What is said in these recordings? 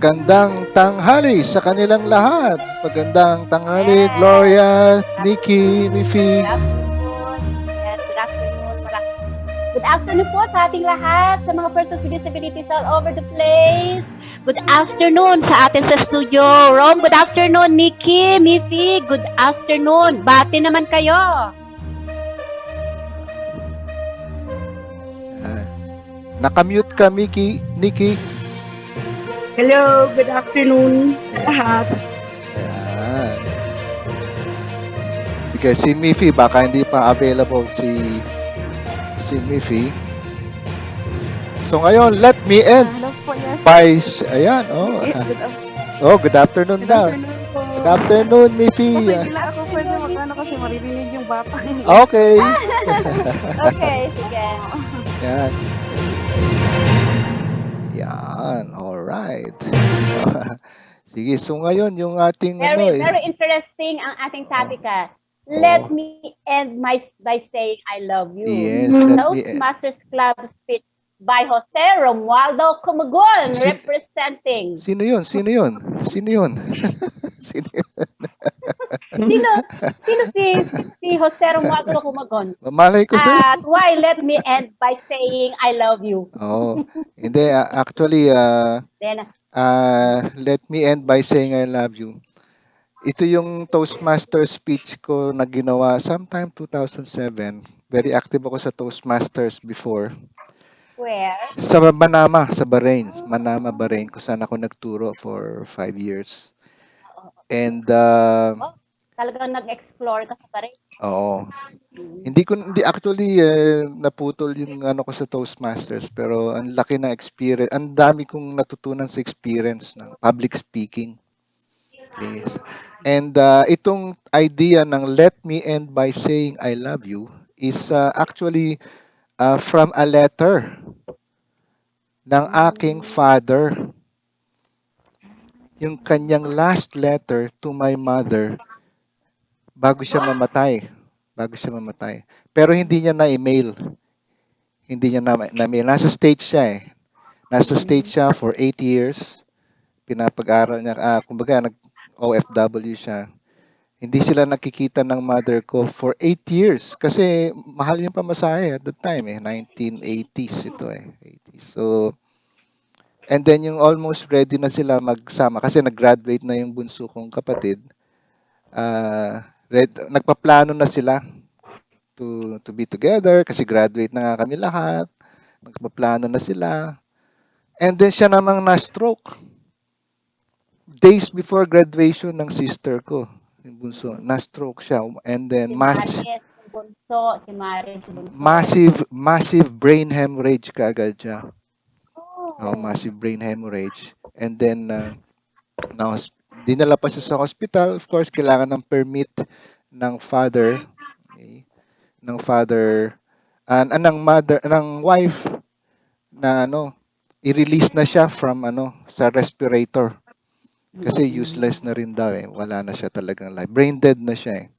Magandang tanghali sa kanilang lahat. Magandang tanghali, Gloria, Nikki, Miffy. Good afternoon po sa ating lahat, sa mga persons with disabilities all over the place. Good afternoon sa atin sa studio. Rom, good afternoon. Nikki, Miffy, good afternoon. Bati naman kayo. Nakamute ka, Nikki. Hello, good afternoon lahat. Ayan. Sige, si Miffy, baka hindi pa available si Miffy. So ngayon, let me end by, ayan, good afternoon daw. Good afternoon, Miffy. Bigla ako pwede magkano kasi maririnig yung bata. Okay. Okay, sige. Yan. Yan, alright. Sige, so ngayon yung ating Very interesting ang ating topic. Let me end by saying I love you. Yes, TOASTMASTERS Club speech by Joseromualdo Cumagun, representing. Sino yun? Sino si Joseromualdo Cumagun? Malay ko At why let me end by saying I love you? Hindi, actually, let me end by saying I love you. Ito yung Toastmasters speech ko na ginawa sometime 2007. Very active ako sa Toastmasters before. Where? Sa Manama, sa Bahrain. Manama, Bahrain, kung saan ako nagturo for 5 years. And talagang nag-explore ka sa Bahrain. Oo. Hindi actually naputol yung ano ko sa Toastmasters, pero ang laki ng experience. Ang dami kong natutunan sa experience ng public speaking. Yes. And itong idea ng let me end by saying I love you is actually from a letter ng aking father. Yung kanyang last letter to my mother bago siya mamatay. Pero hindi niya na-email. Nasa States siya eh. Nasa States siya for 8 years. Pinapag-aral niya. Kumbaga, nag-OFW siya. Hindi sila nakikita ng mother ko for 8 years. Kasi mahal yung pamasahe at that time eh. 1980s ito eh. 80s. So, and then yung almost ready na sila magsama. Kasi nag-graduate na yung bunso kong kapatid. Nagpaplano na sila to be together kasi graduate na nga kami lahat. Nagpaplano na sila. And then siya namang na-stroke. Days before graduation ng sister ko, yung bunso, na-stroke siya. And then massive brain hemorrhage kaagad siya. Massive brain hemorrhage. And then dinala pa siya sa hospital. Of course, kailangan ng permit ng father, ng wife na i-release na siya from sa respirator. Kasi useless na rin daw eh. Wala na siya talagang life. Brain dead na siya eh.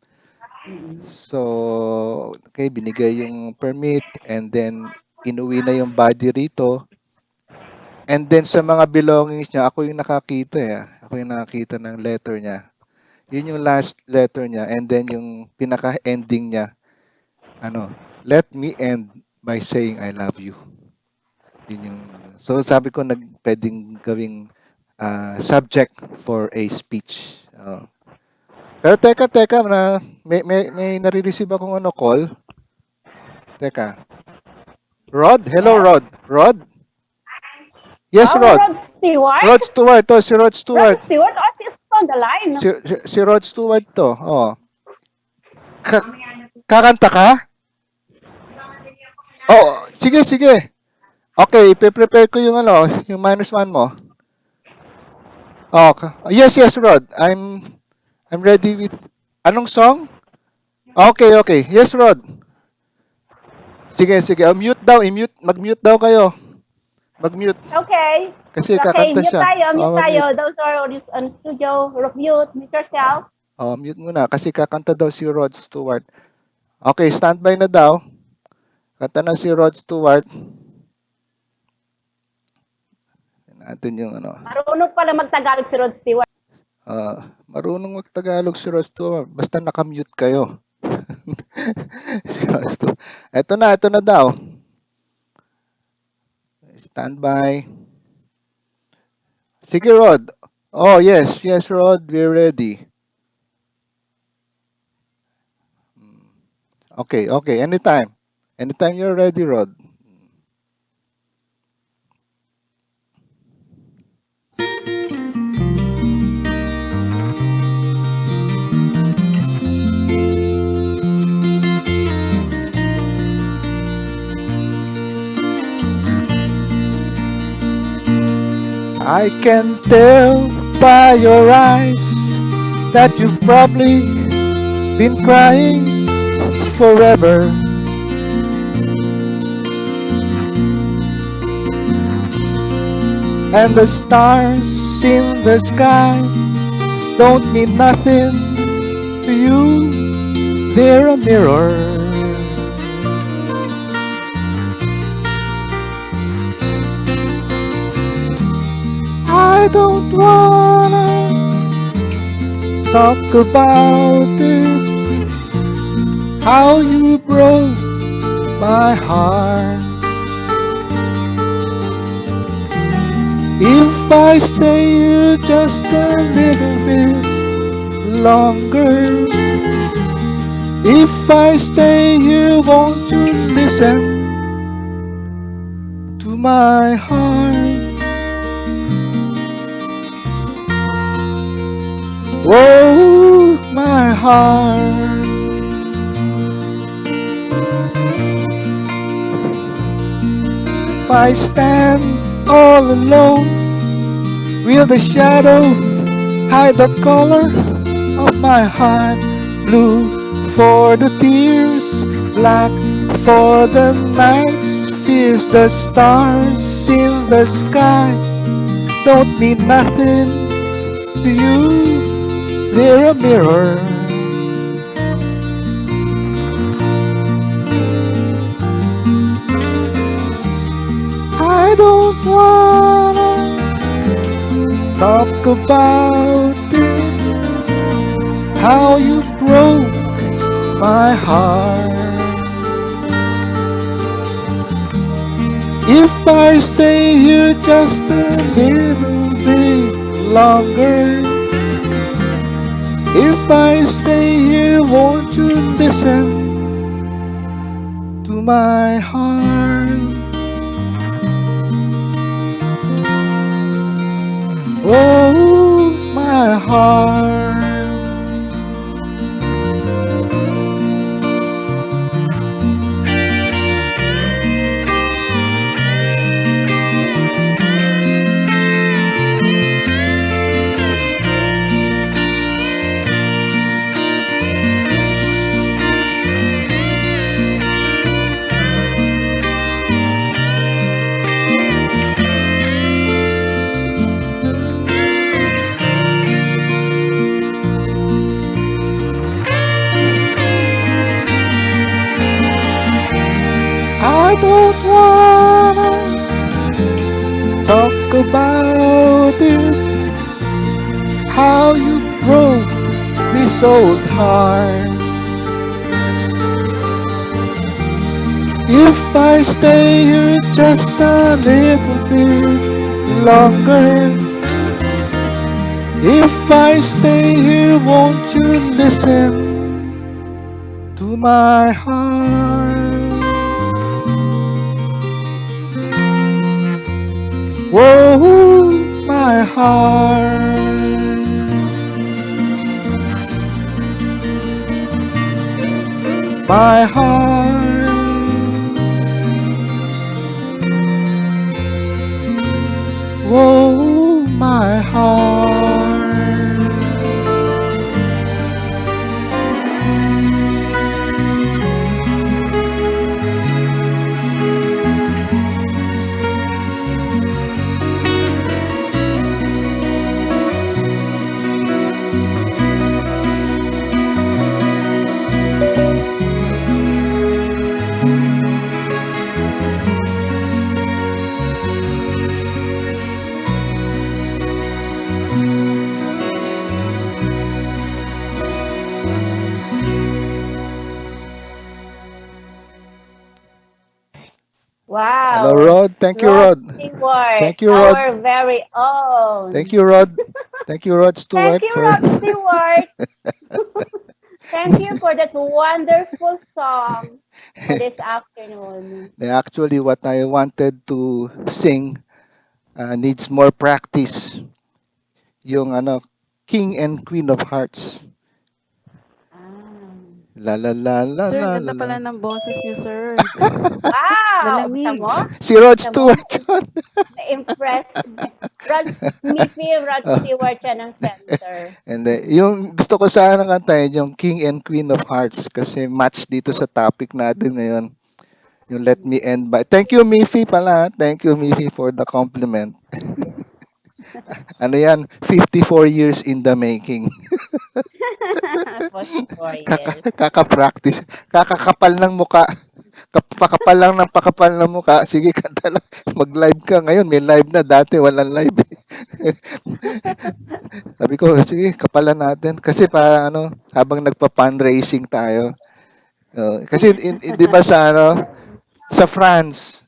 So, okay, binigay yung permit and then inuwi na yung body rito. And then sa mga belongings niya, ako yung nakakita eh. Ako yung nakakita ng letter niya. Yun yung last letter niya. And then yung pinaka-ending niya, let me end by saying I love you. Yun yung, so sabi ko pwedeng gawing subject for a speech. Pero teka, may nare-receive akong call. Teka. Rod? Hello, Rod. Rod? Yes, Rod. Rod Stewart? Rod Stewart. Si Rod Stewart. Rod Stewart? He's on the line. Si Rod Stewart to. Kakanta ka? Sige. Okay, prepare ko yung yung -1 mo. Yes, Rod. I'm ready with anong song? Okay. Yes, Rod. Sige. Mag-mute daw kayo. Mag-mute. Okay. Kasi kakanta mute siya. Mute tayo. Those are on studio. Mute yourself. Mute muna. Kasi kakanta daw si Rod Stewart. Okay, standby na daw. Kanta na si Rod Stewart. Atin yung ano. Marunong pala mag-Tagalog si Rod Stewart. Marunong mag-Tagalog si Rosto. Basta nakamute kayo. Si Rosto. Ito na daw. Standby. Sige, Rod. Oh, yes, Rod. We're ready. Okay. Anytime. Anytime you're ready, Rod. I can tell by your eyes that you've probably been crying forever. And the stars in the sky don't mean nothing to you. They're a mirror. I don't wanna talk about it, how you broke my heart. If I stay here just a little bit longer, if I stay here, won't you listen to my heart? Oh, my heart. If I stand all alone, will the shadows hide the color of my heart? Blue for the tears, black for the nights, fears. The stars in the sky don't mean nothing to you. They're a mirror. I don't wanna talk about it, how you broke my heart. If I stay here just a little bit longer, if I stay here, won't you listen to my heart? Oh, my heart. I don't wanna talk about it, how you broke this old heart. If I stay here just a little bit longer, if I stay here, won't you listen to my heart? Whoa, my heart. My heart. Whoa, my heart. Thank you, Rod Rod. Stewart, Thank you, Rod. our very Thank own. you, Rod. Thank you, Rod Thank Stewart, you, for. Rod Stewart. Thank you for that wonderful song for this afternoon. Actually, what I wanted to sing needs more practice. Yung ano, King and Queen of Hearts. Ah. La la la la Sir, la la ganda la. pala ng boses niyo, sir. Wow! Basta Malamig. mo? Si Rod Basta mo? Stewart yun. Na-impress. Rod, Miffy Rod Oh. Stewart siya ng center. And yung gusto ko sana kantahin yung King and Queen of Hearts kasi match dito sa topic natin ngayon. Yung Let Me End By. Thank you, Miffy pala. Thank you, Miffy, for the compliment. Ano yan? 54 years in the making. 44 years. Kaka-practice. Kakakapal ng muka. Pakapal lang ng pakapal ng muka. Sige, kanta lang. Mag-live ka. Ngayon, may live na. Dati, walang live. Sabi ko, sige, kapalan natin. Kasi para ano, habang nagpa-fundraising tayo. Kasi, di ba sa France,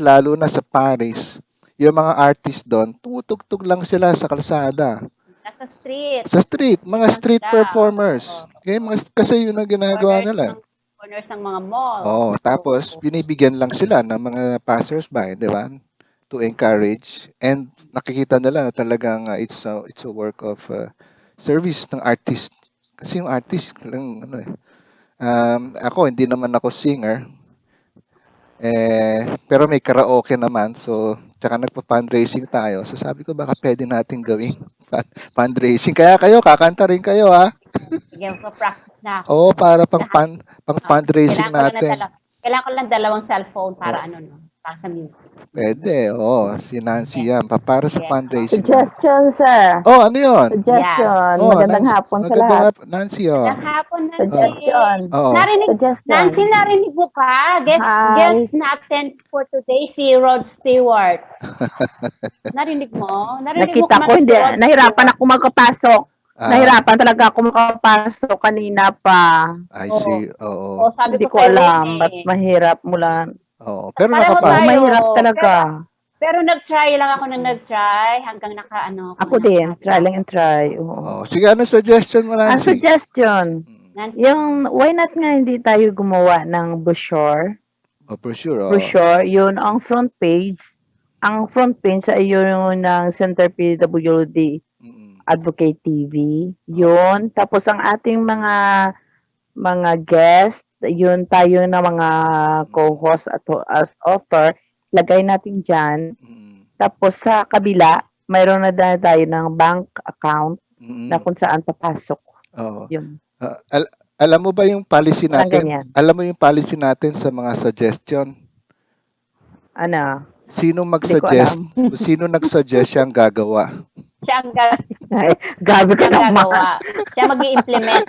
lalo na sa Paris, yung mga artist doon, tumutugtog lang sila sa kalsada. Nasa street. Sa street, mga Lang street sila. performers. Oo. Okay, kasi yun ang ginagawa nila. Corners ng mga mall. Oh, tapos binibigyan lang sila ng mga passers-by, di ba? To encourage, and nakikita nila na talagang it's a work of service ng artist. Kasi yung artist lang ano eh. Ako hindi naman ako singer. Pero may karaoke naman. So, tsaka nagpa-fundraising tayo. So, sabi ko baka pwede nating gawing fundraising. Kaya kayo, kakanta rin kayo, ha? Sige, practice na ako. Oo, para pang fundraising natin. Kailangan ko lang dalawang cellphone para para sa music. Pwede, oo. Si Nancy yan. Para sa fundraising natin. Suggestion, sir. Oh, ano yun? Suggestion. Oh, Magandang hapon sa lahat. Nancy, oh. Magandang hapon, Nancy. Suggestion. Oo. Nancy, narinig mo pa? Guest natin for today, si Rod Stewart. Narinig mo? Nakita ko, hindi. Nahirapan ako makapasok. Nahirapan talaga ako makapasok kanina pa. I see. Oo. Oh, sabi Hindi ko ko sa'yo alam. eh. Ba't mahirap mula? Oo. Pero Pareho nakapasok. tayo. Mahirap talaga. Pero nag-try lang ako nang nag-try hanggang Ako din. Try lang and try. Oo. Oo. Sige, ano suggestion mo, Ang Nancy? suggestion, Nancy. yung why not nga hindi tayo gumawa ng brochure? Oh, for sure. Oh. Brochure, yun ang front page. Ang front page ay yun ng Center PWD Advocate TV. Yun. Tapos ang ating mga guest, yun tayo na mga co-host at as author, lagay natin dyan. Tapos sa kabila, mayroon na tayo ng bank account na kung saan papasok. Oo. Yun. Alam mo ba yung policy Parang natin? ganyan. Alam mo yung policy natin sa mga suggestion? Ano? Sino Hindi ko mag-suggest? alam. Sino nag-suggest siyang gagawa? Siya ang Ay, gabi ka naman. gagawa. Siya mag-i-implement.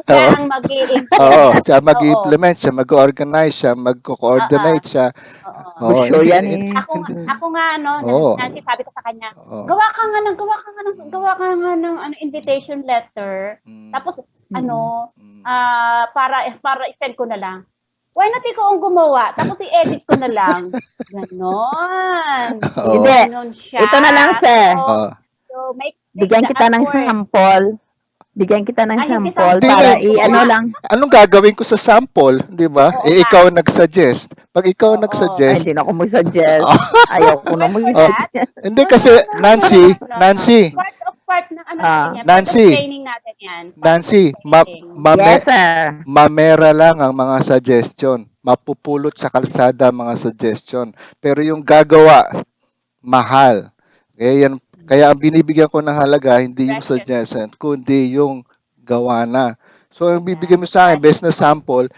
Siya ang mag-i-implement. Oo, siya mag-implement, siya mag-organize, siya mag-coordinate, siya. Oo, Sure yan eh. Ako nga Oo. Nancy, sabi ko sa kanya, Oo. gawa ka nga ng invitation letter. Tapos para i-send ko na lang. Why not ikaw ang gumawa? Tapos i-edit ko na lang. Ganon. Oo. Hindi. Ganon siya. Ito na lang, sir. So, Bigyan kita ng sample. Bigyan kita ng sample Hindi para na. lang. Anong gagawin ko sa sample, 'di ba? Oo, Ikaw nag-suggest. Pag ikaw Ay, nag-suggest, hindi na ako mag-suggest. Ayaw ko na mag-suggest. hindi kasi Nancy, Part ng Nancy. training natin yan. Nancy, Yes, sir. mamera lang ang mga suggestion. Mapupulot sa kalsada ang mga suggestion. Pero yung gagawa, mahal. Kaya ang binibigyan ko ng halaga, hindi yung suggestion, kundi yung gawa na. So, ang bibigyan mo sa akin, best na sample,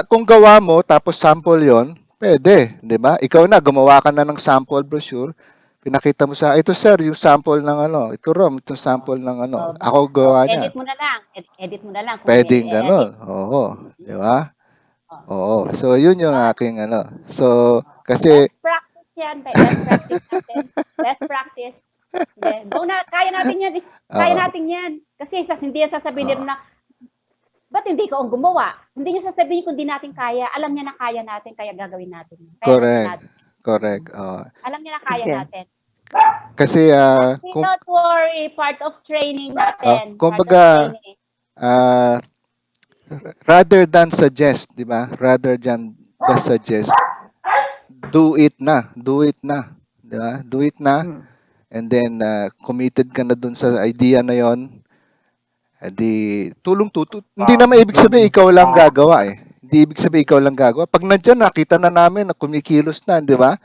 kung gawa mo, tapos sample yon, pwede, di ba? Ikaw na, gumawa ka na ng sample brochure, pinakita mo ito sir, yung sample ng ito Rom, itong sample ng ako gawa niya. Edit mo na lang. Pwedeng gano'n. Oo. Di ba? Oo. So, yun yung aking So, kasi... Best practice yan. Best practice natin. Best practice. Go na. Kaya natin yan. Kaya natin yan. Kasi hindi yan sasabihin na, ba't hindi ka ang gumawa? Hindi niya sasabihin kung di natin kaya. Alam niya na kaya natin, kaya gagawin natin. Kaya nandun Correct. natin. Correct. Alam niya na kaya Okay. natin. Kasi Don't worry, part of training natin. Part of kumbaga training. rather than suggest, di ba? Rather than just suggest, do it na. Do it na. Di ba? Do it na. Mm. And then committed ka na dun sa idea na yon. Di tulong tuto. Hindi naman ibig sabihin ikaw lang gagawa eh. Hindi ibig sabihin ikaw lang gagawa. Pag nandiyan nakita na namin na kumikilos na, di ba?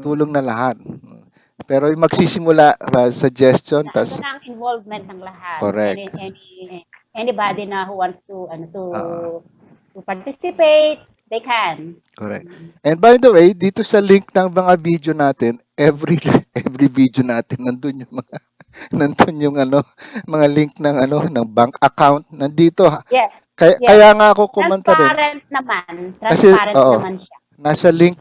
Tulong na lahat. Pero yung magsisimula suggestion tas Ito na ang involvement ng lahat. correct. Anybody na who wants to Ah. to participate, they can. Correct. And by the way, dito sa link ng mga video natin, every video natin nandun yung mga nandun yung mga link ng ng bank account nandito. Yes. Kaya, Yes. kaya nga ako kumanta rin. Transparent naman. Kasi, Transparent oo. naman siya. Nasa link,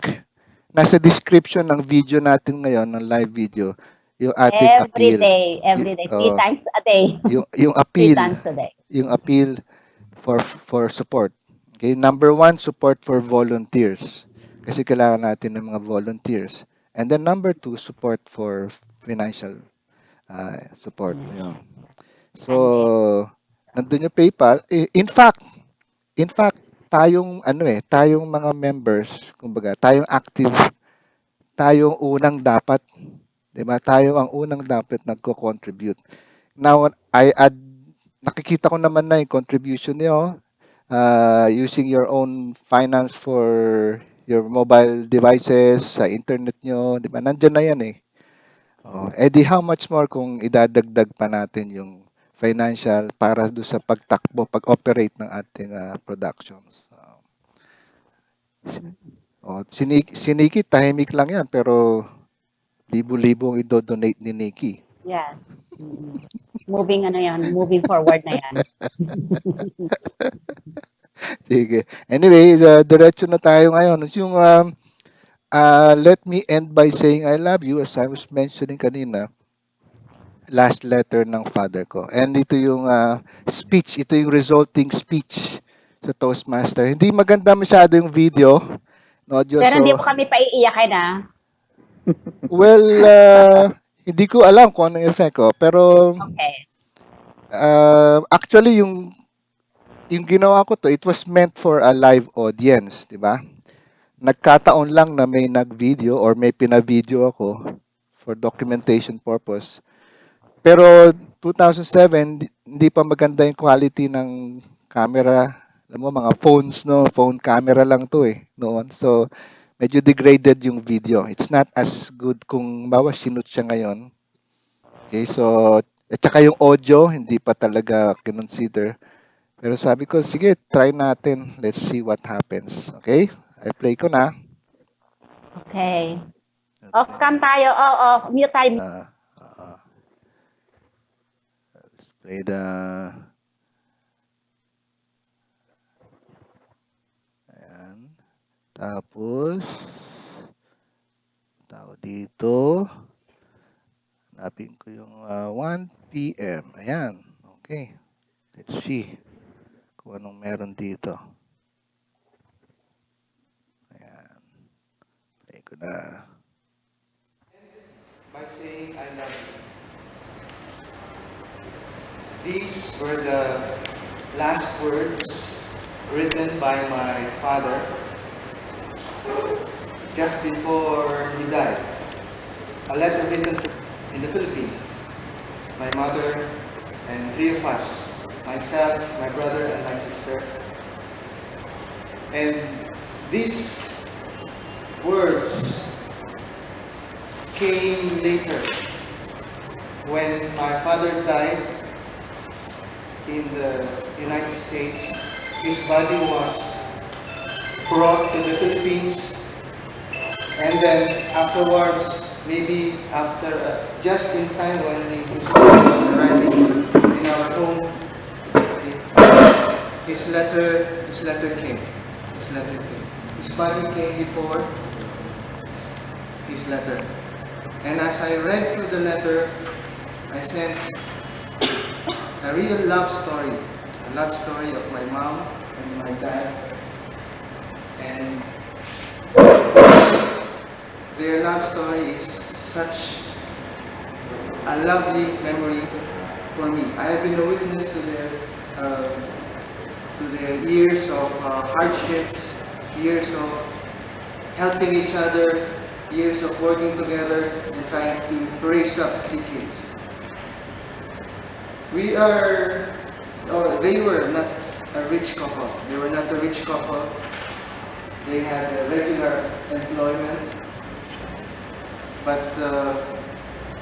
nasa description ng video natin ngayon, ng live video, yung ating appeal. Every day. 3 times a day. Yung 3 appeal, times a day. yung appeal for support. Okay, number 1, support for volunteers. Kasi kailangan natin ng mga volunteers. And then number 2, support for financial support. Yun. So, nandun yung PayPal. In fact, tayong tayong mga members, kumbaga, tayong active, tayong unang dapat, 'di ba? Tayo ang unang dapat nagko-contribute. Now, nakikita ko naman na yung contribution niyo, using your own finance for your mobile devices, sa internet nyo, 'di ba? Nandiyan na 'yan eh. Di how much more kung idadagdag pa natin yung financial para do sa pagtakbo, pag-operate ng ating productions. Si Nikki, tahimik lang yan, pero libo-libo ang i-donate ni Nikki. Yes. Moving forward na yan. Sige. Anyway, diretso na tayo ngayon. Yung let me end by saying I love you, as I was mentioning kanina, last letter ng father ko. And ito yung speech, ito yung resulting speech sa Toastmaster. Hindi maganda masyado yung video. No, Diyos, Pero hindi mo kami paiiyakin well, hindi ko alam kung anong effect ko. Pero, Okay. actually, yung ginawa ko to, it was meant for a live audience, di ba? Nagkataon lang na may nag-video or may pina-video ako for documentation purpose. Pero 2007, hindi pa maganda yung quality ng camera. Alam mo, mga phones, no? Phone camera lang to eh, noon. So, medyo degraded yung video. It's not as good kung bawa sinut siya ngayon. Okay, so, at saka yung audio, hindi pa talaga kinonsider. Pero sabi ko, sige, try natin. Let's see what happens. Okay? I play ko na. Okay. Off cam tayo. Off. Mute tayo. Let's play the... Ayan. Tapos, tao dito. Hanapin ko yung 1 p.m. Ayan. Okay. Let's see kung anong meron dito. Ayan. Play ko na. By saying I love you. These were the last words written by my father just before he died. A letter written in the Philippines. My mother and 3 of us, myself, my brother, and my sister. And these words came later when my father died in the United States. His body was brought to the Philippines, and then afterwards, maybe after just in time when his body was arriving in our home, his letter came. His body came before his letter. And as I read through the letter, I sensed a real love story, a love story of my mom and my dad. And their love story is such a lovely memory for me. I have been a witness to their years of hardships, years of helping each other, years of working together and trying to raise up the kids. They were not a rich couple. They were not a rich couple. They had a regular employment, but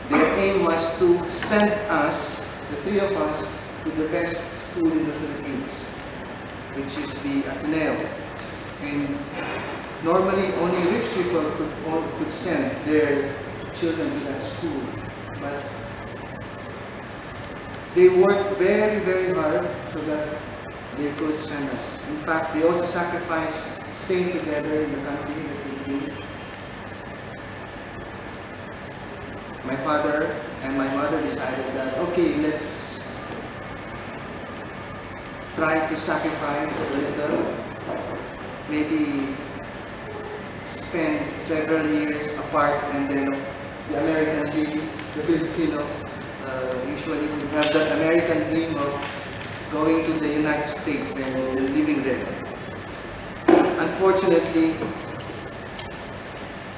their aim was to send us, the three of us, to the best school in the Philippines, which is the Ateneo. And normally only rich people could send their children to that school. But they worked very, very hard so that they could send us. In fact, they also sacrificed staying together in the country, in the Philippines. My father and my mother decided that, okay, let's try to sacrifice a little, maybe spend several years apart, and then the American dream, the Filipinos usually have that American dream of going to the United States and living there. Unfortunately,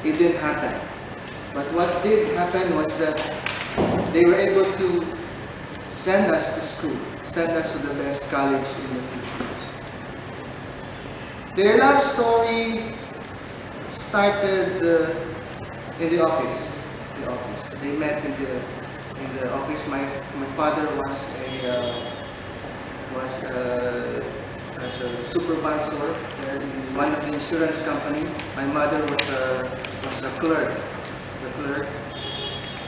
it didn't happen. But what did happen was that they were able to send us to school, send us to the best college in the Philippines. Their love story started in the office. They met in the office. My father was a supervisor there in one of the insurance company. My mother was a clerk.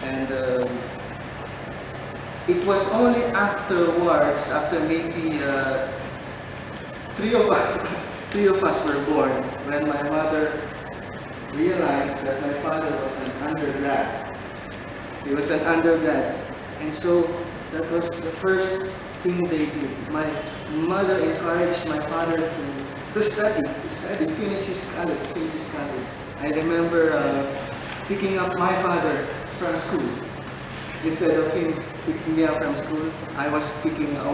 And it was only afterwards, after maybe three of us were born, when my mother realized that my father was an undergrad. He was an undergrad, and so that was the first thing they did. My mother encouraged my father to study, finish his college. I remember picking up my father from school. Instead of him picking me up from school,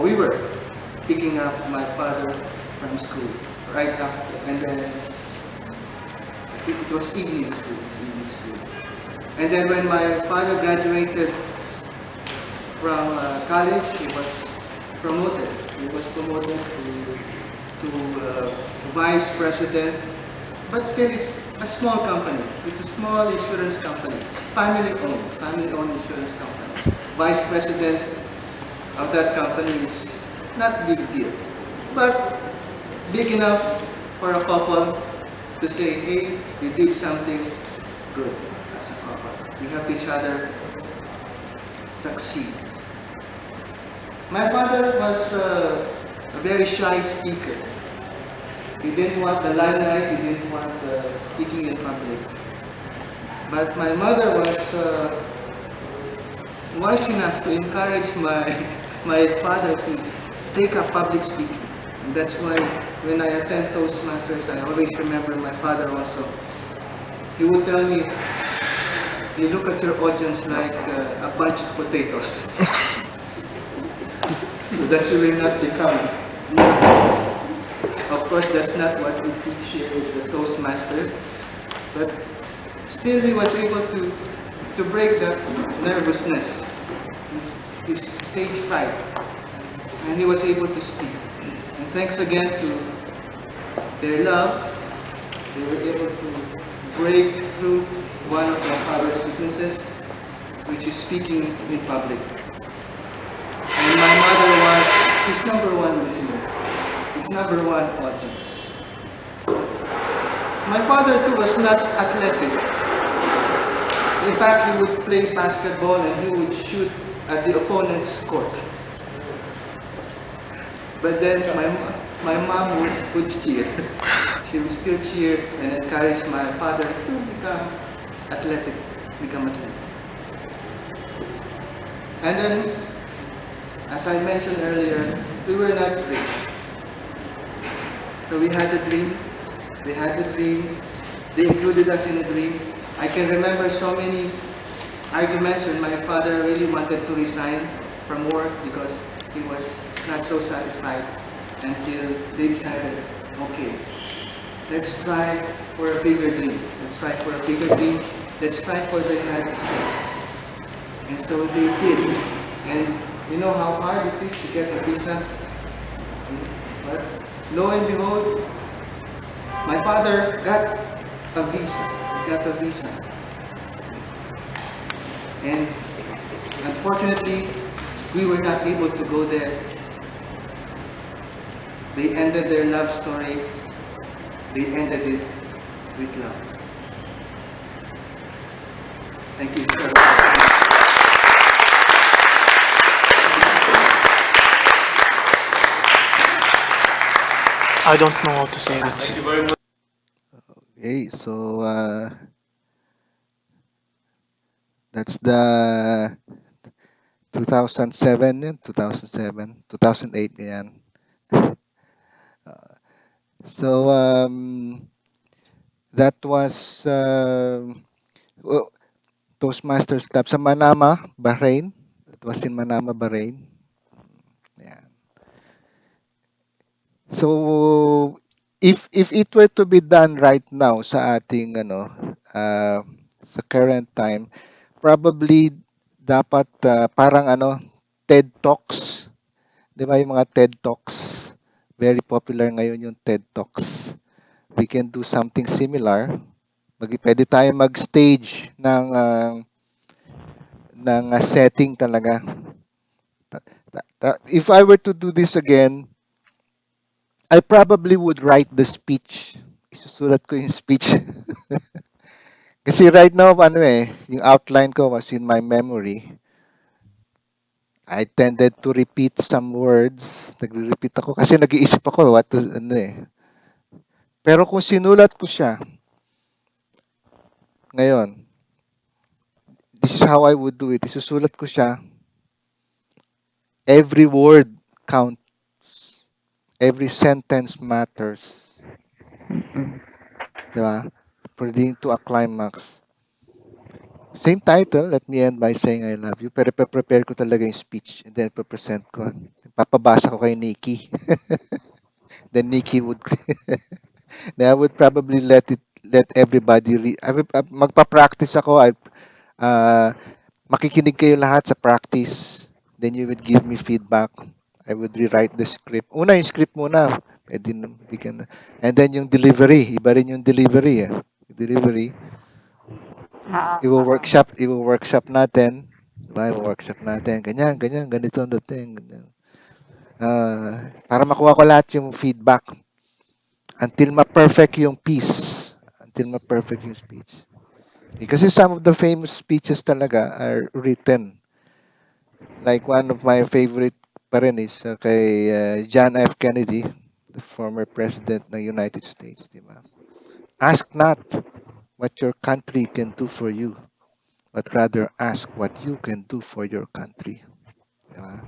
we were picking up my father from school right after, and then it was evening school. And then when my father graduated from college, he was promoted. He was promoted to vice president. But still, it's a small company. It's a small insurance company, family-owned insurance company. Vice president of that company is not a big deal, but big enough for a couple to say, hey, we did something good as a couple. We help each other succeed. My father was a very shy speaker. He didn't want the limelight, he didn't want speaking in public. But my mother was wise enough to encourage my father to take up public speaking. And that's why when I attend TOASTMASTERS, I always remember my father also. He would tell me, you look at your audience like a bunch of potatoes. So that you will not become nervous. Of course, that's not what we teach here with the TOASTMASTERS, but still he was able to break that nervousness, his stage fright, and he was able to speak. And thanks again to their love, they were able to break through one of my father's weaknesses, which is speaking in public. And my mother was his number one listener. His number one audience. My father too was not athletic. In fact, he would play basketball and he would shoot at the opponent's court. But then my mom would cheer. She would still cheer and encourage my father to become athletic. And then, as I mentioned earlier, we were not rich. So we had a dream. They had a dream. They included us in a dream. I can remember so many arguments when my father really wanted to resign from work because he was not so satisfied until they decided, okay, let's try for a bigger dream. Let's try for a bigger dream. Let's try for the United States. And so they did. And you know how hard it is to get a visa? But lo and behold, my father got a visa. Got a visa. And unfortunately, we were not able to go there. They ended their love story. They ended it with love. Thank you, sir. I don't know how to say that. Thank you very much. Okay, so that's the 2007 yun, 2007, 2008 yan. So that was Toastmasters Club sa Manama, Bahrain. It was in Manama, Bahrain. Yeah. So if it were to be done right now sa ating sa current time, probably dapat parang TED Talks, 'di ba yung mga TED Talks? Very popular ngayon yung TED Talks. We can do something similar. Pwede tayo mag-stage ng setting talaga. If I were to do this again, I probably would write the speech. Isusulat ko yung speech. Kasi right now, yung outline ko was in my memory. I tended to repeat some words. Nagre-repeat ako kasi nag-iisip ako Pero kung sinulat ko siya, ngayon, this is how I would do it. Isusulat ko siya. Every word counts. Every sentence matters. Diba? Leading to a climax. Same title, let me end by saying I love you. Pero prepare ko talaga yung speech and then present ko. Papabasa ko kay Nikki. Then Nikki would then I would probably let everybody magpa-practice ako. Makikinig kayo lahat sa practice. Then you would give me feedback. I would rewrite the script. Una yung script muna. And then yung delivery. Iba rin yung delivery. Delivery. I-workshop natin. Diba? I-workshop natin. Ganyan, ganito ang dating. Para makuha ko lahat yung feedback. Until ma-perfect yung piece. Until ma-perfect yung speech. Kasi some of the famous speeches talaga are written. Like one of my favorite pa rin is kay John F. Kennedy, the former president ng United States. Diba? Ask not what your country can do for you, but rather ask what you can do for your country. Diba?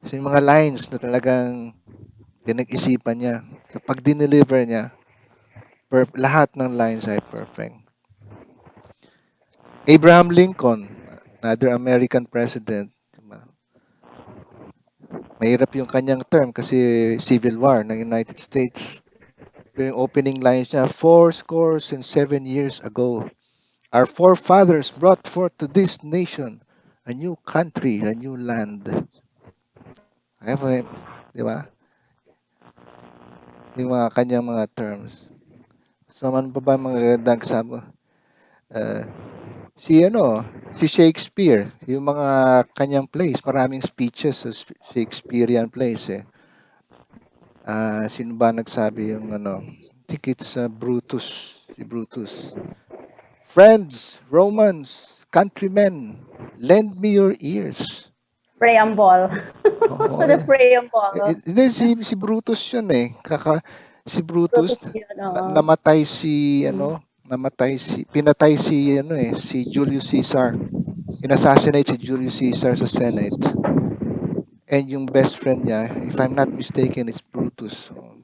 So yung mga lines na talagang pinag-isipan niya, kapag dineliver niya, lahat ng lines ay perfect. Abraham Lincoln, another American president, diba? Mahirap yung kanyang term kasi Civil War ng United States. Pero yung opening lines niya, 70 years ago, our forefathers brought forth to this nation a new country, a new land. Di ba? Yung mga kanyang mga terms. So, man pa ba mga dagsabi? Si Shakespeare, yung mga kanyang plays, maraming speeches sa Shakespearean plays sino ba nagsabi yung I think it's Brutus. Si Brutus. Friends, Romans, countrymen, lend me your ears. Preamble. Oo, The preamble. si Brutus yun si Brutus, namatay si Julius Caesar. Inassassinate si Julius Caesar sa Senate. And yung best friend niya, if I'm not mistaken, it's Brutus. So,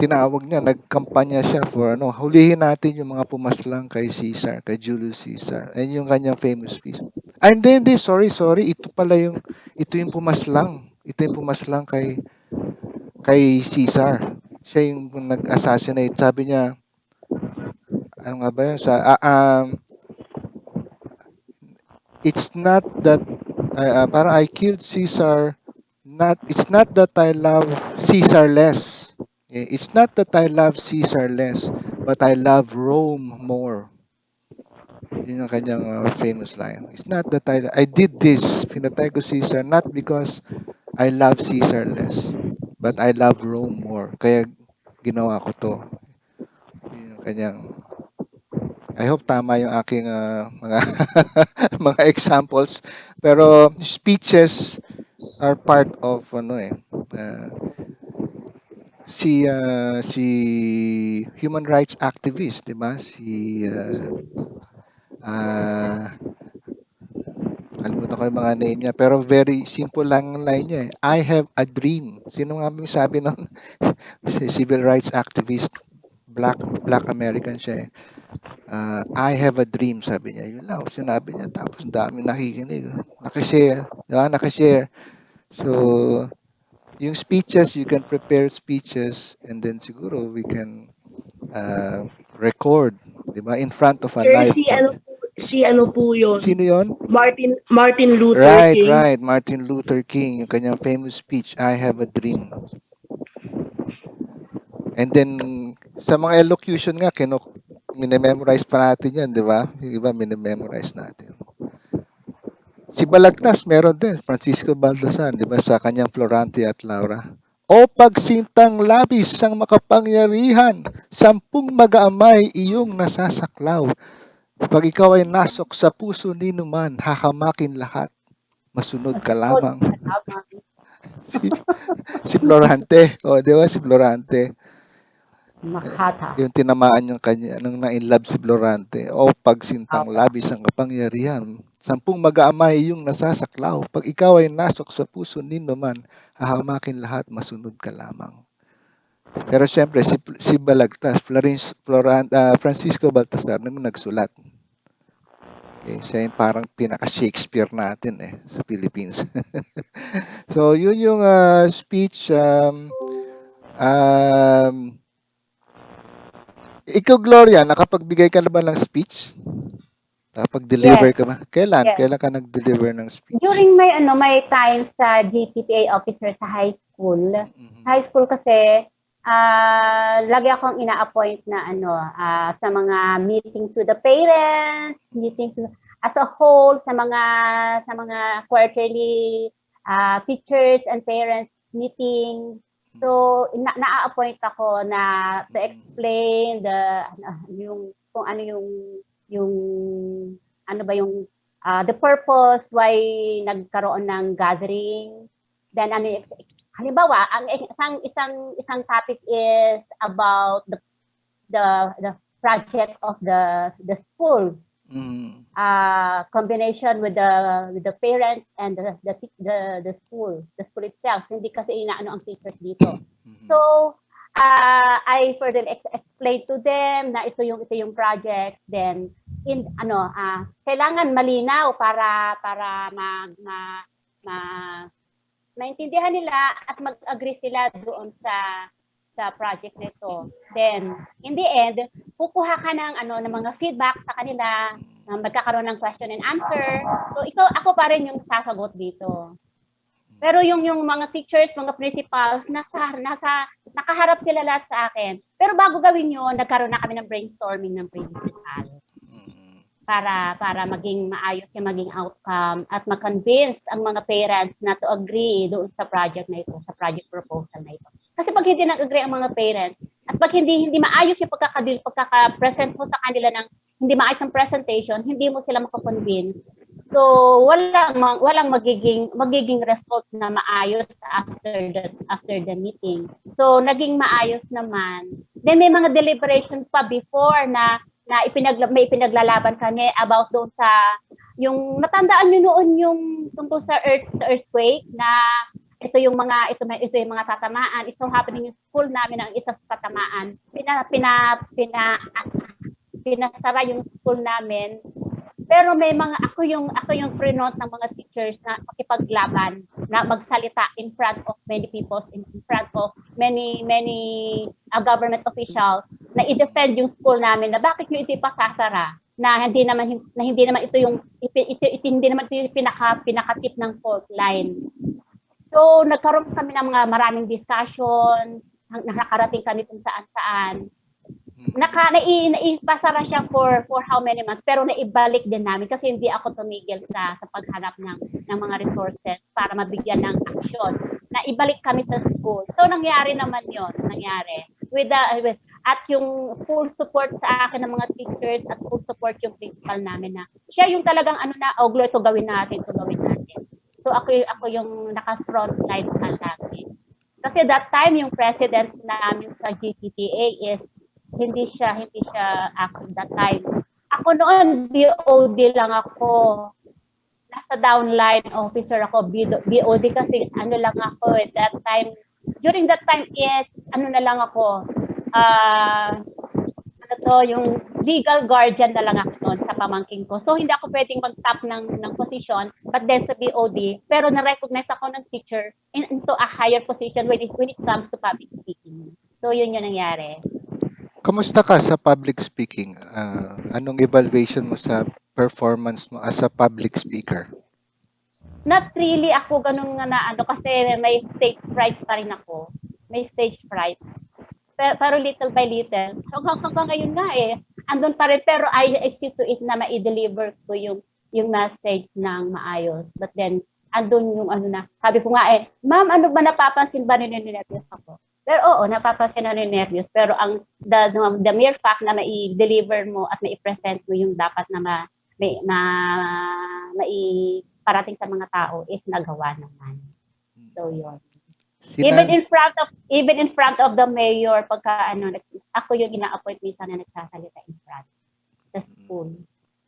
tinawag niya, nagkampanya siya for ano, hulihin natin yung mga pumaslang kay Caesar, kay Julius Caesar. And yung kanyang famous speech. Ah, hindi, sorry. Ito yung pumaslang. Ito yung pumaslang kay Caesar. Siya yung nag-assassinate. Sabi niya, ano nga ba yun? It's not that, parang I killed Caesar. It's not that I love Caesar less. It's not that I love Caesar less, but I love Rome more. Yun yung kanyang famous line. It's not that I did this, pinatay ko Caesar, not because I love Caesar less, but I love Rome more. Kaya ginawa ko to. Yun yung kanyang, I hope tama yung aking mga mga examples. Pero speeches are part of uh, si human rights activist, 'di ba? Uh, Kalimutan ko yung mga name niya, pero very simple lang ang line niya. I have a dream. Sino nga may sabi nun? Si civil rights activist, black American siya eh. I have a dream, sabi niya. Yun lang, sinabi niya. Tapos dami nakikinig. Nakashare. Diba? Nakashare. So, yung speeches, you can prepare speeches and then siguro we can record, 'di ba? In front of a Sir, live si ano po yun? Sino 'yon? Martin Luther Right, King. right. Martin Luther King, yung kanyang famous speech, I have a dream. And then sa mga elocution nga, minememorize pa natin 'yan, 'di ba? Yung iba minememorize natin. Si Balagtas meron din, Francisco Baldasan, 'di ba, sa kanyang Florante at Laura. O pagsintang labis ang makapangyarihan, 10 mag-aamay iyong nasasaklaw. Pag ikaw ay nasok sa puso ni numan, hahamakin lahat. Masunod ka lamang. si Florante. O, di ba si Florante? Makata. Yung tinamaan yung kanya, nung na-inlove si Florante. O pagsintang labis ang kapangyarihan, 10 mag-aamay yung nasasaklaw. Pag ikaw ay nasok sa puso ni numan, hahamakin lahat, masunod ka lamang. Pero siyempre, si Balagtas, Francisco Baltasar, nung nagsulat. Okay, siya yung parang pinaka-Shakespeare natin sa Philippines. So, yun yung speech. Ikaw, Gloria, nakapagbigay ka na ba ng speech? Nakapag-deliver ka ba? Kailan? Yes. Kailan ka nag-deliver ng speech? During may time sa GCPA officer sa high school. Mhm. High school kasi lagi akong ina-appoint na sa mga meetings with the parents, meetings as a whole sa mga quarterly teachers and parents meetings. So na-appoint ako na to explain kung ano the purpose why nagkaroon ng gathering. Then halimbawa, ang isang topic is about the project of the school. Combination with the parents and the school itself. Hindi kasi inaano ang teachers dito. So I further explain to them na ito yung project. Then kailangan malinaw para maintindihan nila at mag-agree sila doon sa project nito. Then in the end, kukuha ka ng mga feedback sa kanila, magkakaroon ng question and answer. So ako pa rin yung sasagot dito. Pero yung mga teachers, mga principals, nakaharap sila lahat sa akin. Pero bago gawin yun, nagkaroon na kami ng brainstorming ng principal para maging maayos yung maging outcome at ma-convince ang mga parents na to agree doon sa project na ito, sa project proposal na ito. Kasi pag hindi nag-agree ang mga parents at pag hindi maayos yung pagkaka-present mo sa kanila ng hindi maayos ang presentation, hindi mo sila makakonvince. So walang magiging result na maayos after the meeting. So naging maayos naman. Then may mga deliberations pa before na may ipinaglalaban kami about doon sa yung natandaan nyo noon yung tungkol sa earthquake na ito yung mga tatamaan. It's so happening yung school namin ang isa sa tatamaan. Pinasara yung school namin. Pero may mga ako yung pre-note ng mga teachers na makipaglaban, na magsalita in front of many people, in front of many government officials, na i-defend yung school namin na bakit nyo ito ipasasara, na hindi naman ito yung pinakatip ng fault line. So nagkaroon kami ng mga maraming discussion, nakarating kami kung saan-saan. Naipasara siya for how many months, pero naibalik din namin kasi hindi ako tumigil sa paghanap ng mga resources para mabigyan ng action. Naibalik kami sa school. So nangyari naman yon, at yung full support sa akin ng mga teachers at full support yung principal namin na siya yung talagang Glo, ito gawin natin. So ako yung naka-front line palagi. Kasi that time yung president namin sa GCTA is hindi siya active that time. Ako noon, BOD lang ako. Nasa downline officer ako, BOD kasi lang ako at that time. During that time is, na lang ako, yung legal guardian na lang ako noon sa pamangking ko. So, hindi ako pwedeng mag-top ng position, but then sa BOD, pero na-recognize ako ng teacher into a higher position when it comes to public speaking. So, yun yung nangyari. Kamusta ka sa public speaking? Anong evaluation mo sa performance mo as a public speaker? Not really ako ganun nga kasi may stage fright pa rin ako. May stage fright. Pero little by little. Hanggang ngayon nga andun pa rin, pero I stick to it na ma-deliver ko yung message ng maayos. But then, andun yung sabi ko nga ma'am, ano ba napapansin ba ninervyos ako? Pero oo, napapansin na nervyos. Pero ang the mere fact na mai-deliver mo at mai-present mo yung dapat na mai-parating sa mga tao is nagawa naman. So yun. Even in front of the mayor, pagka ako yung ina-appoint minsan na nagsasalita in front sa school.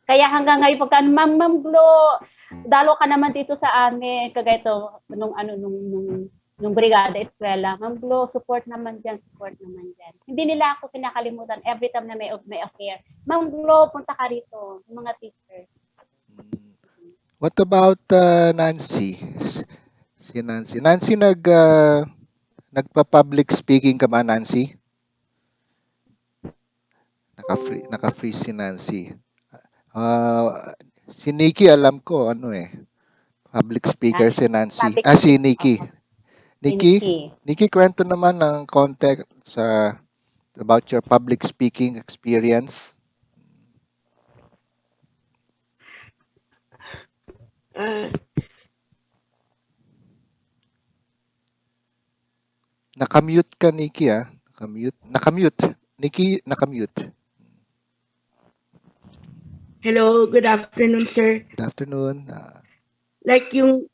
Kaya hanggang ngayon pagka Ma'am Glo, dalo ka naman dito sa amin, kagaya ito nung brigada eskwela, Ma'am Glo, support naman dyan. Hindi nila ako pinakalimutan every time na may affair. Ma'am Glo, punta ka rito, yung mga teachers. What about Nancy? Si Nancy. Nancy, nagpa-public speaking ka ba, Nancy? Naka-freeze si Nancy. Si Nikki, alam ko, public speaker si Nancy. Si Nikki. Nikki, kwento naman ng context about your public speaking experience. Nakamute ka, Nikki, Nakamute. Nikki, nakamute. Hello, good afternoon, sir. Good afternoon. Like yung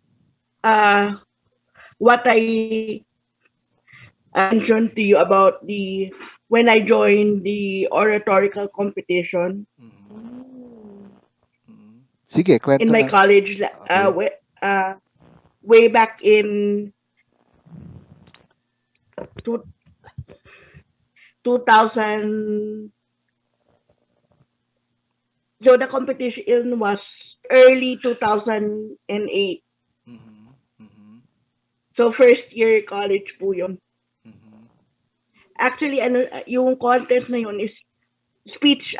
what I mentioned to you about when I joined the oratorical competition. Sige, kwento in my na. college, Okay. way back in 2000. So the competition was early 2008. So first year college po yun. Actually, yung contest na yun is speech,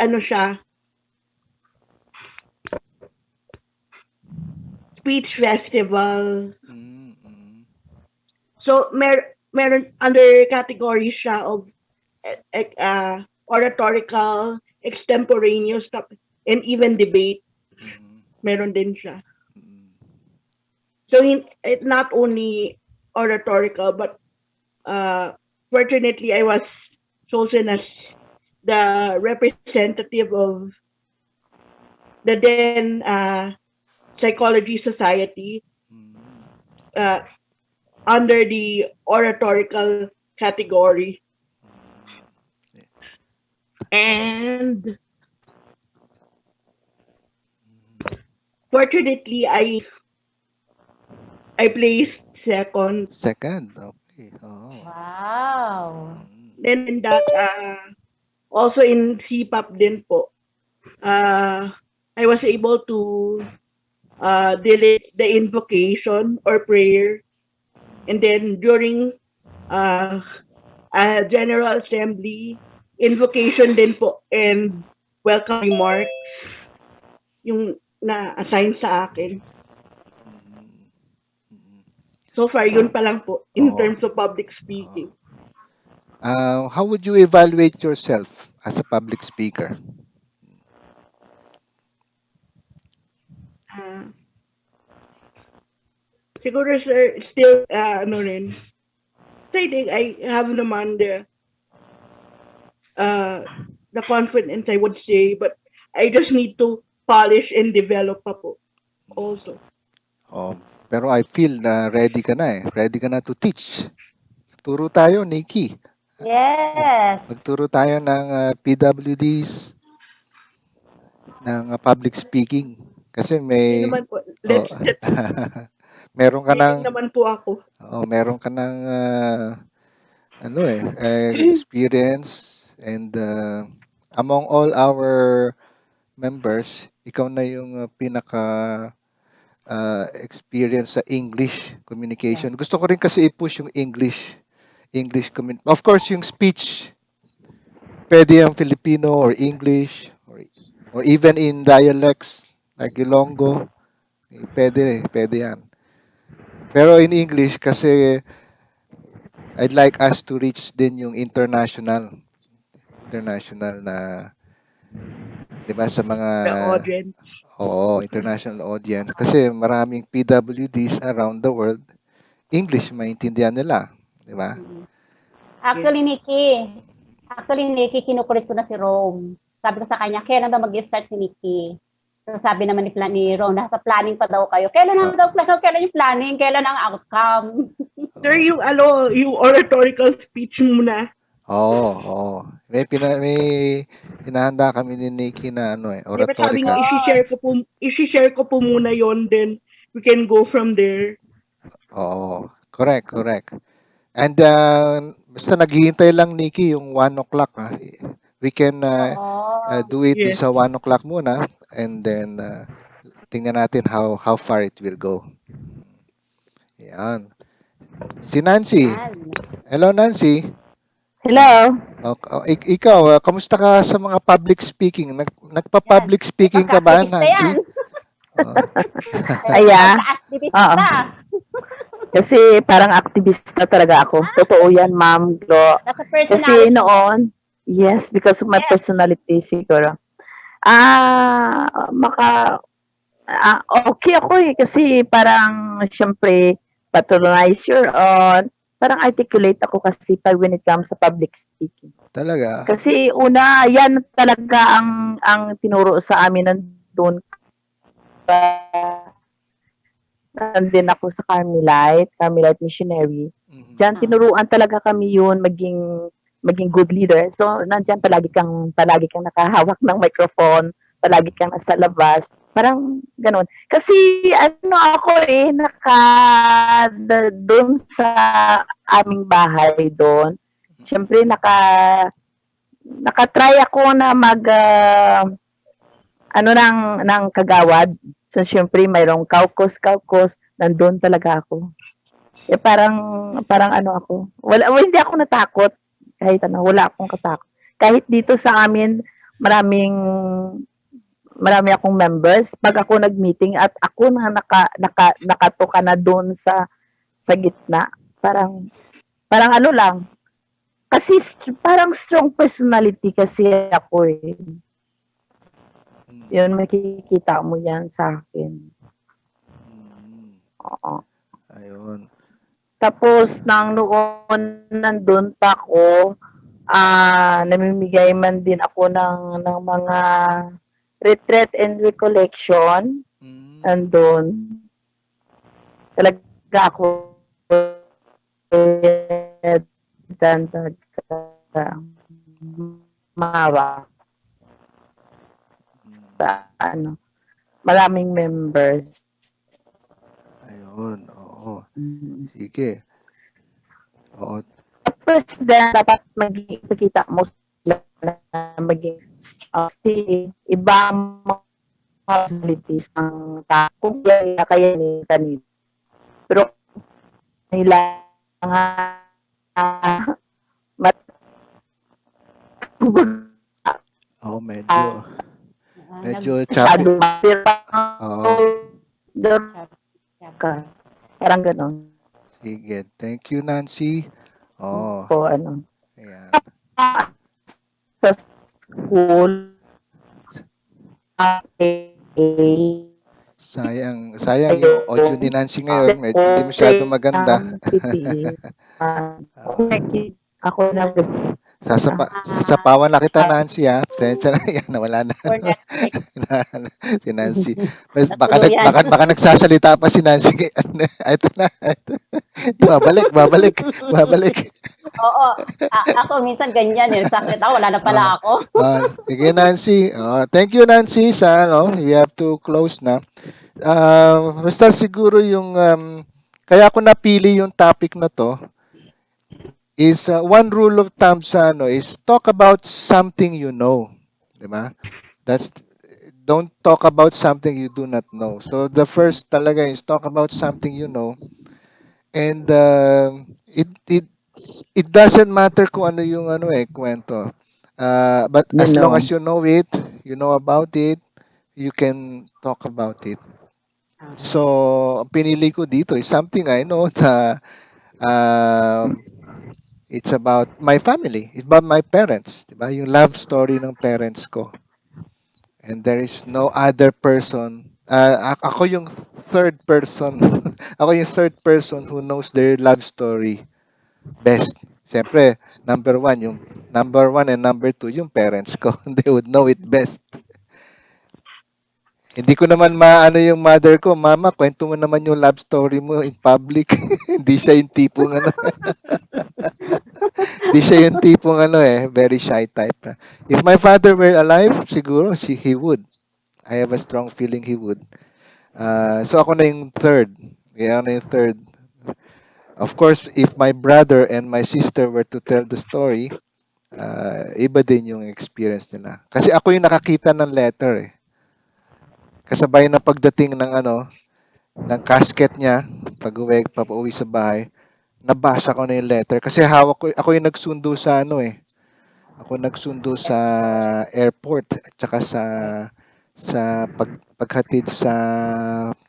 speech festival. So meron under categories siya of oratorical, extemporaneous, and even debate. Meron din siya. So it's not only oratorical, but fortunately I was chosen as the representative of the then Psychology Society under the oratorical category. And fortunately, I placed second. Second, okay. Oh. Wow. Then in that, also in CPAP din po, I was able to delete the invocation or prayer. And then during uh, General Assembly, invocation din po and welcome remarks yung na-assign sa akin. So far, yun pa lang po in Oo. terms of public speaking. How would you evaluate yourself as a public speaker? Siguro sir, still, ano rin, I think I have naman the confidence I would say, but I just need to polish and develop pa po also. Oh, pero I feel na ready ka na eh. Ready ka na to teach. Turo tayo, Nikki. Yes. Magturo tayo ng PWDs, ng public speaking. Kasi Hindi may... naman po, Oh, meron ka willing ng... naman po ako. Oh, meron ka ng experience, and among all our members, ikaw na yung pinaka experience sa English communication. Gusto ko rin kasi i-push yung English of course, yung speech, pwede yung Filipino or English or even in dialects like Ilonggo, pwede yan. Pero in English kasi I'd like us to reach din yung international na, 'di ba, sa mga The audience. international audience kasi maraming PWDs around the world, English maintindihan nila, 'di ba? Actually, Nikki, kinukulit ko na si Rome. Sabi ko sa kanya, kailan daw mag-start si Nikki? So sabi naman ni Rome, nasa planning pa daw kayo. Kailan yung planning? Kailan ang outcome? Sir, yung oratorical speech muna. Oo. May hinahanda kami ni Nikki na Diba sabi nga, oratorical. isi-share ko po muna yon, then we can go from there. Oo. Correct. And basta naghihintay lang, Nikki, yung 1 o'clock. We can do it Yes. sa 1 o'clock muna, and then tingnan natin how far it will go. Yan. Si Nancy. Hello, Nancy. Hello. Ikaw, kamusta ka sa mga public speaking? Nagpa-public speaking ka ba, Nancy? Aya. Activista. Kasi parang activista talaga ako. Totoo yan, Ma'am Glo. Kasi noon, yes, because of my personality siguro. Okay ako eh. Kasi parang, syempre, patronize your own. Parang articulate ako kasi when it comes sa public speaking. Talaga? Kasi una, yan talaga ang tinuro sa amin nandun. Nandun ako sa Carmelite Missionary. Diyan tinuruan talaga kami yun, maging good leader. So, nandiyan palagi kang nakahawak ng microphone, palagi kang nasa labas. Parang ganun. Kasi ako doon sa aming bahay doon. Siyempre nakatry ako na ng kagawad. So siyempre mayroong kaukos, nandun talaga ako. Parang ako. Hindi ako natakot. Kahit wala akong katakot. Kahit dito sa amin, marami akong members. Pag ako nag-meeting at ako na nakatuka na doon sa gitna, parang lang. Kasi parang strong personality kasi ako eh. Yun, makikita mo yan sa akin. Oo. Ayun. Tapos, noon nandun pa ako, namimigay man din ako ng mga retreat and recollection. Nandun. Talaga ako mawa. maraming members. Ayun, oo. Mm. Sige. Oo. President, dapat maging ipakita mo sila na maging kasi ibang mga facilities ng tao. Kung kaya ni kanina. Pero nila mat Oo, medyo choppy. masyado pero Oo. parang ganon. Sige. Thank you, Nancy. Oo. Po, ano. Ayan. Sa school, Sayang yung audio ni Nancy ngayon. Medyo hindi masyado maganda. Oo. Ako lang. Sasapawan na kita, Nancy, ha? Pasensya na yan. Nawala na. For next week. Si Nancy. Mas baka, Natuluyan. baka nagsasalita pa si Nancy. Ito na. Babalik. Oo. Ako minsan ganyan eh. Sakit ako, wala na pala ako. Sige, Nancy. Thank you, Nancy. We have to close na. Basta siguro yung kaya ako napili yung topic na to is one rule of thumb sa is talk about something you know, 'di ba? Don't talk about something you do not know. So the first talaga is talk about something you know, and it doesn't matter kung ano yung kwento. But as long as you know it, you know about it, you can talk about it. So, pinili ko dito is something I know na it's about my family. It's about my parents. Diba? Yung love story ng parents ko. And there is no other person. Ako yung third person. Ako yung third person who knows their love story best. Siyempre, number one and number two, yung parents ko. They would know it best. Hindi ko naman maano yung mother ko, mama, kwento mo naman yung love story mo in public. Hindi siya yung tipong Hindi siya yung tipong very shy type. If my father were alive, siguro he would. I have a strong feeling he would. So ako na yung third. Kaya ako na yung third. Of course, if my brother and my sister were to tell the story, iba din yung experience nila. Kasi ako yung nakakita ng letter eh. Kasabay na pagdating ng ng casket niya, pauwi sa bahay, nabasa ko na yung letter kasi hawak ko, ako yung nagsundo sa Ako nagsundo sa airport at saka sa paghatid sa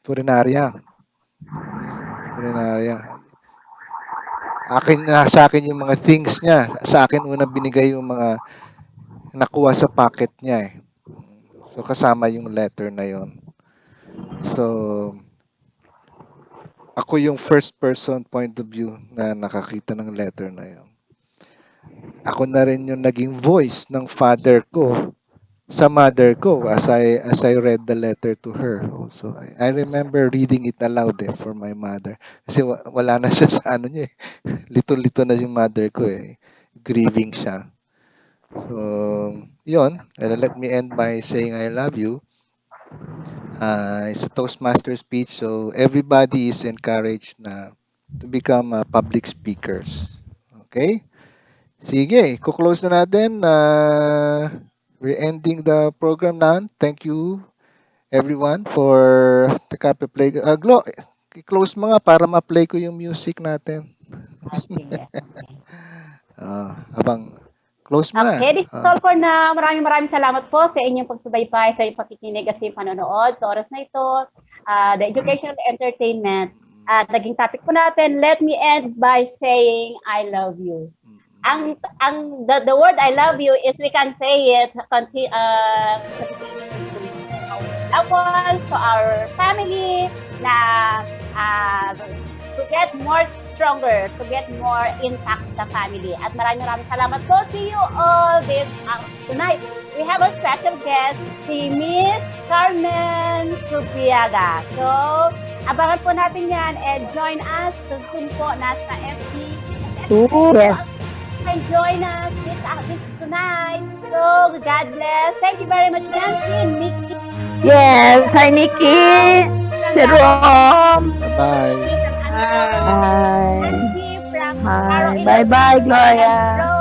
Purinarya. Sa akin yung mga things niya. Sa akin una binigay yung mga nakuha sa pocket niya eh. So, kasama yung letter na yon. So, ako yung first person point of view na nakakita ng letter na yon. Ako na rin yung naging voice ng father ko sa mother ko as I read the letter to her also. I remember reading it aloud for my mother. Kasi wala na siya sa niya eh. Lito-lito na yung mother ko eh. Grieving siya. So, yun. Let me end by saying I love you. It's a Toastmaster speech, so everybody is encouraged to become public speakers. Okay? Sige, kuklose na natin. We're ending the program now. Thank you, everyone, for the copy play. Glo, i-close mo nga para ma-play ko yung music natin. Abang close mo na. Okay, this is all for now. Maraming salamat po sa inyong pagsubaybay, sa inyong pakikinig at sa panonood sa oras na ito. The educational entertainment. At naging topic po natin, let me end by saying I love you. The word I love you is we can say it to our loved ones, to our family, to get more stronger, to get more intact sa family. At maraming salamat po. See you all tonight. We have a special guest, si Miss Carmen Subiaga. So, abangan po natin yan and join us. Soon po, nasa FB. Yes. And join us this tonight. So, God bless. Thank you very much, Nancy and Mickey. Yes, hi Nikki, si Rom. Bye-bye. Hi. from Hi. Caro Bye-bye, Ilocos, Gloria. and Rose